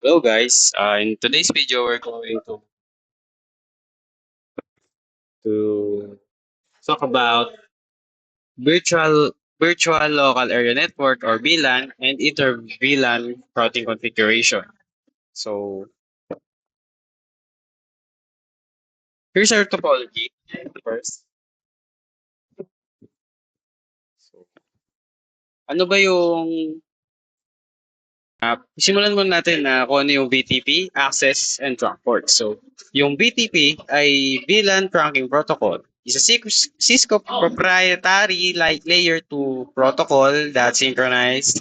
Hello guys, in today's video we're going to talk about virtual local area network or VLAN and inter VLAN routing configuration. So here's our topology first. So, ano ba yung simulan muna natin na kung ano yung BTP, access, and trunk port. So, yung BTP ay VLAN Trunking Protocol. Is a Cisco proprietary layer 2 protocol that synchronizes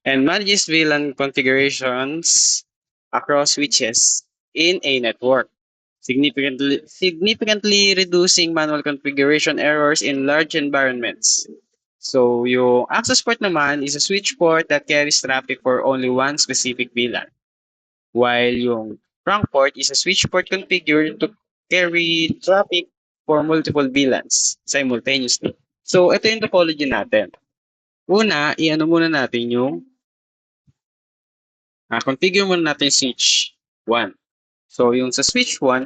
and manages VLAN configurations across switches in a network, significantly reducing manual configuration errors in large environments. So, yung access port naman is a switch port that carries traffic for only one specific VLAN, while yung trunk port is a switch port configured to carry traffic for multiple VLANs simultaneously. So, ito yung topology natin. Una, i-ano muna natin yung configure muna natin switch 1. So, yung sa switch 1,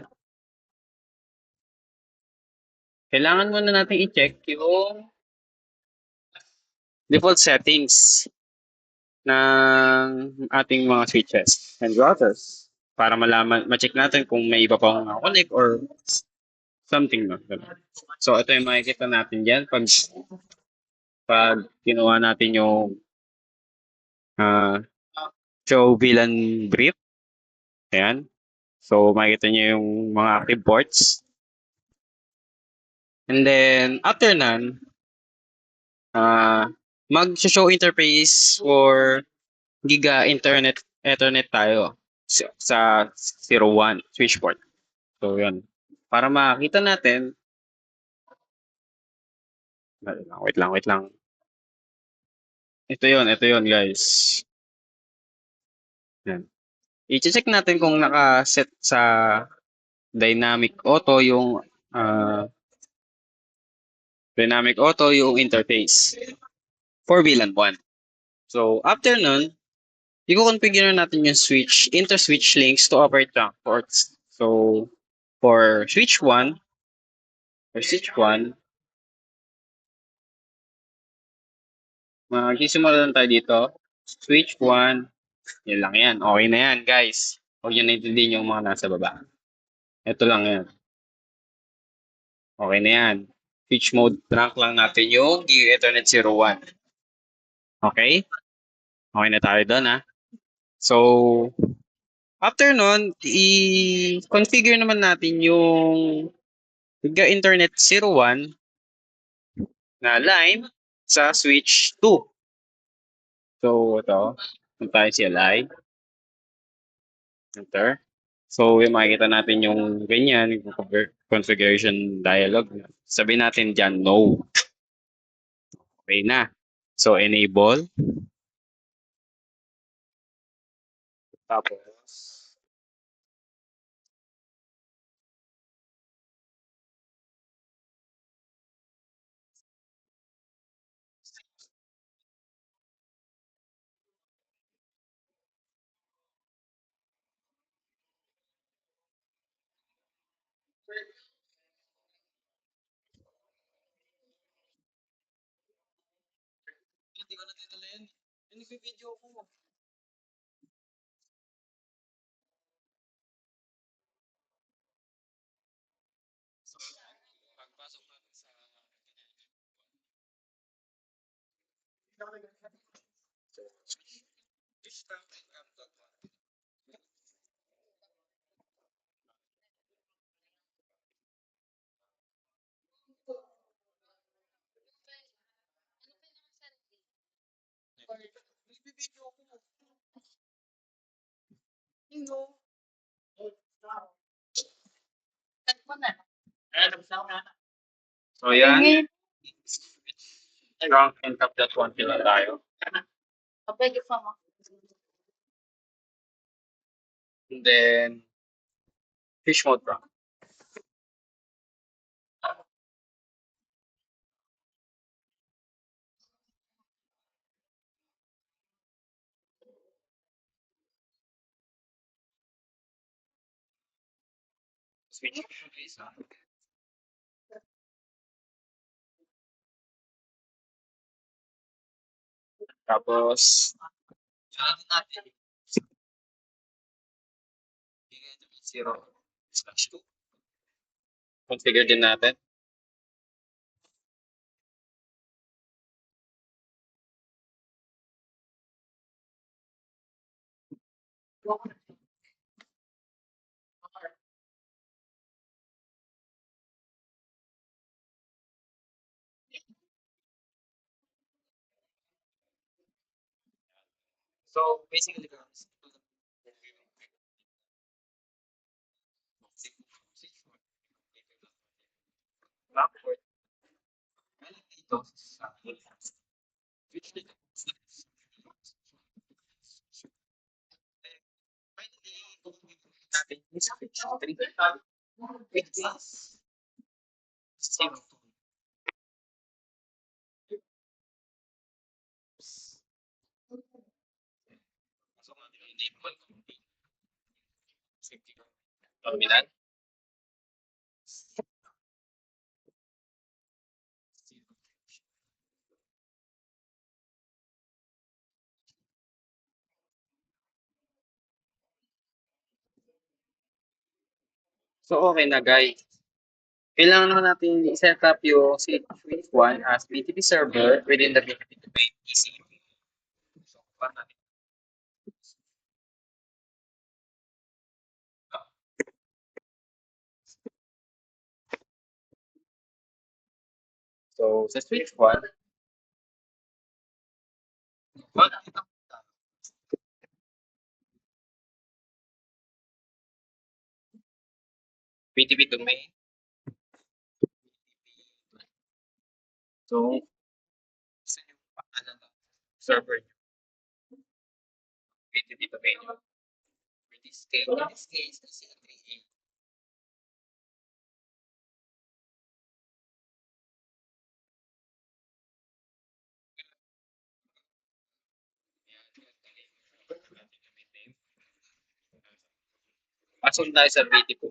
kailangan muna natin i-check yung default settings ng ating mga switches and routers para ma-check natin kung may iba pang connect or something. No? So, ito yung makikita natin dyan pag kinuha natin yung uh, show VLAN brief. Ayan. So, makikita nyo yung mga active ports. And then, after nun, mag-show interface for Giga Internet Ethernet tayo sa 01 switch port. So, yun. Para makita natin, wait lang. Ito yun, guys. Yan. I-check natin kung naka-set sa dynamic auto yung uh, interface for VLAN 1. So, after nun, i-configure natin yung inter-switch links to operate trunk ports. So, for switch 1, magsisimula lang tayo dito. Switch 1, yan lang yan. Okay na yan, guys. Huwag nyo naintindihin yung mga nasa baba. Ito lang yan. Okay na yan. Switch mode trunk lang natin yung Giga Ethernet 01. Okay? Okay na tayo doon, ha? So, after nun, i-configure naman natin yung Giga Internet 01 na line sa switch 2. So, ito. Punta tayo sa LI. Enter. So, yung makikita natin yung ganyan, yung configuration dialog. Sabihin natin dyan, no. Okay na. So, enable. Tapos, hindi ko na dinala yan. Nag-video ko. So, pagpasok natin sa Nag-video ko. So, yan. Drunk and cup that one pila tayo. And then, fish mode drunk. Switch isa. Tapos, natin zero slash 2. Configure din natin. So, basically, guys, backward, dito sa switch dito. Finally, natin is switch 3. Which is zero. So, enable terminal. So, okay na guys. Kailangan naman natin i-set up yung switch 1 as BTP server within the BTP domain ECU. So, paano natin? So, sa switch 1, BTP domain. So, isa yung pangalan ng server nyo, BTP domain nyo. In this case, EC3A. Pasok tayo sa BTP.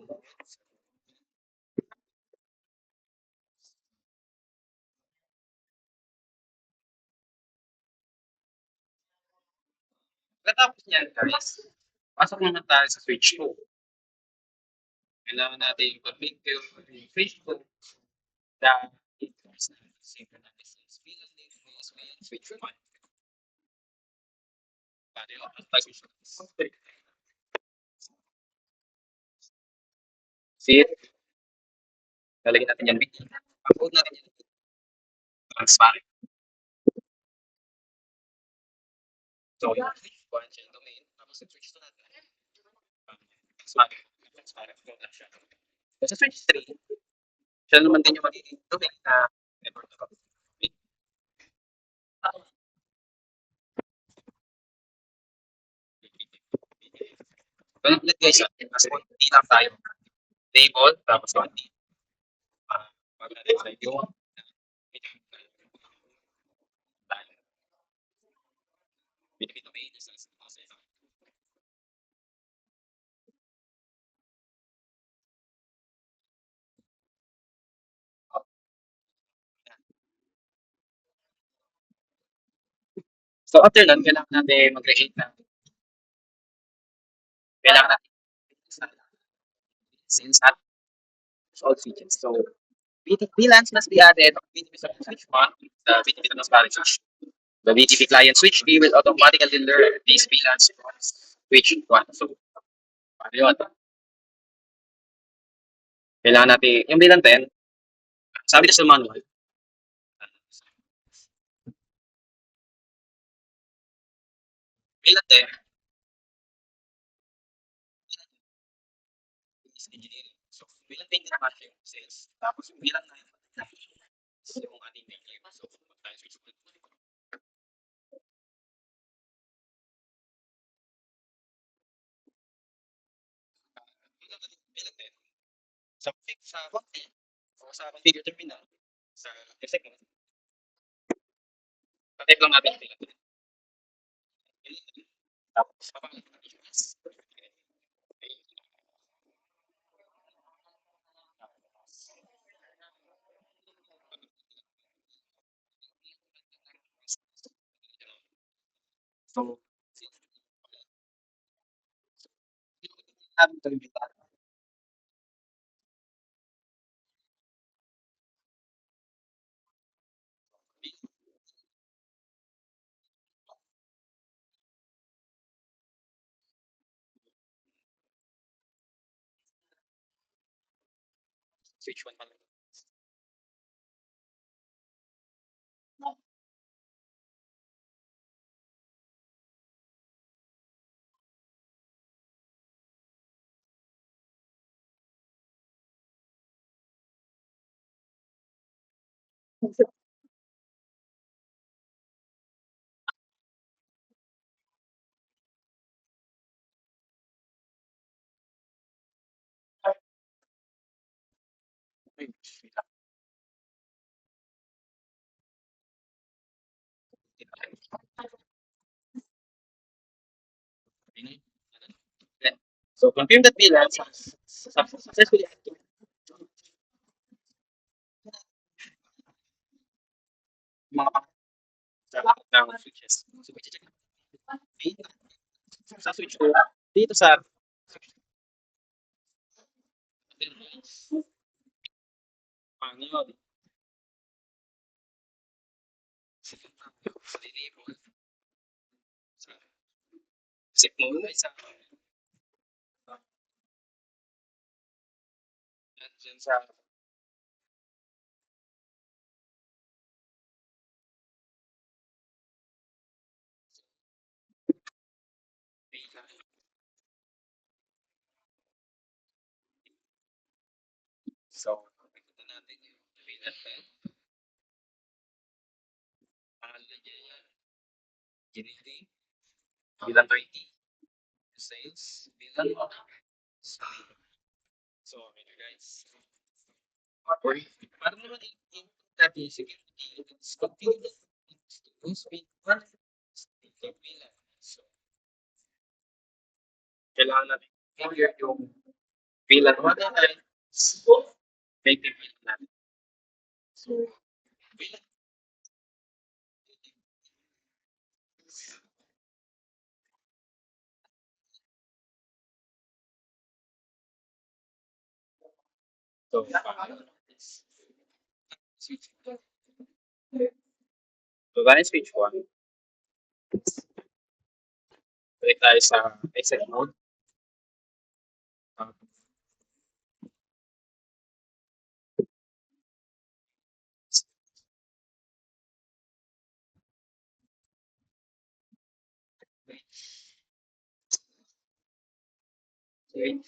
Pagkatapos niyan, guys, pasok naman tayo sa switch 2. Kailangan natin i-configure yung switch 2 na synchronize bilang din switch 1. Paano yun? Switch 2. See it? Lalagyan natin yan. Upload natin yan. Transparent. So, yung switch 1 siya yung domain. Tapos yung switch 2 natin. Transparent. Transparent. So, sa switch 3, siya naman din yung magiging domain na network na to. So, naglagay siya. Mas konti lang tayo. Table, tapos konti. Pag natin sa yung domain is so, after nun, kailangan natin mag-create ng kailangan natin since at all switches. So, BTP LANs must be added on BTP switch 1, the BTP transparent switch. The BTP client switch key will automatically learn these VLANs from switch 1. So, paano yun? Kailangan natin, yung VLAN 10, sabi na sa manual, VLAN 10 is engineering. So, VLAN 10 na kasi yung sales. Tapos yung VLAN 9 yung ating name. So, tayo switch 1. VLAN 10. Sa konti, o sa configure terminal, sa segment, pa-type lang natin VLAN 10. Tapos, papakita natin yung So, sabi ko yung switch one pala. Ay, wait lang. So, confirm that bilang successfully active mga pang ng switches. So, i-check natin sa switch ko dito sa ano yun, sa enable. Kasi mo isa dyan sa so, nakikita natin yung bilang 10, pangalan niya yan, Ginili, bilang 20, sales, bilang 1. So, so, okay guys. Or, parang naman yung natin security, it's continuous, it's with one, bilang. So, kailangan natin clear yung bilang 1 na line, make the bilang natin. So, bilang so, switch. So, dahil switch 1, balik tayo sa exit mode. Um, okay.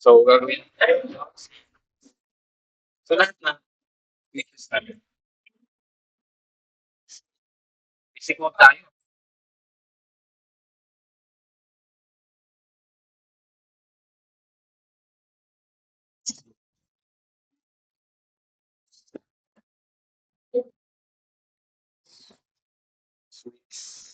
So, gagawin tayo. So, lahat na mix natin. Basic mode tayo. Switch.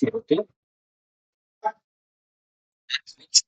Zero two. Switch.